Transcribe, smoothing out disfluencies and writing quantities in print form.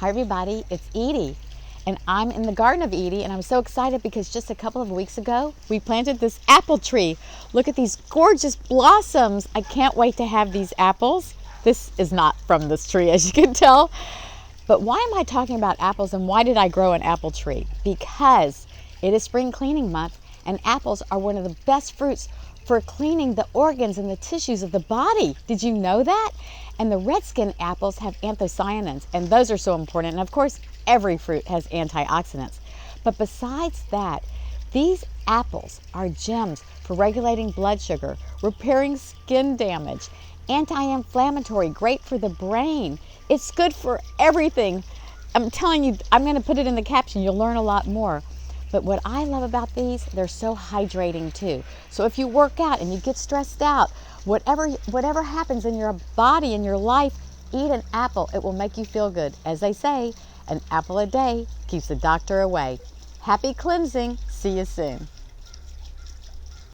Hi everybody, it's Edie, and I'm in the Garden of Edie, and I'm so excited because just a couple of weeks ago we planted this apple tree. Look at these gorgeous blossoms. I can't wait to have these apples. This is not from this tree, as you can tell. But why am I talking about apples, and why did I grow an apple tree? Because it is spring cleaning month, and apples are one of the best fruits for cleaning the organs and the tissues of the body. Did you know that? And the red skin apples have anthocyanins, and those are so important. And of course, every fruit has antioxidants. But besides that, these apples are gems for regulating blood sugar, repairing skin damage, anti-inflammatory, great for the brain. It's good for everything. I'm telling you, I'm going to put it in the caption. You'll learn a lot more. But what I love about these, they're so hydrating too. So if you work out and you get stressed out, whatever happens in your body, in your life, eat an apple. It will make you feel good. As they say, an apple a day keeps the doctor away. Happy cleansing. See you soon.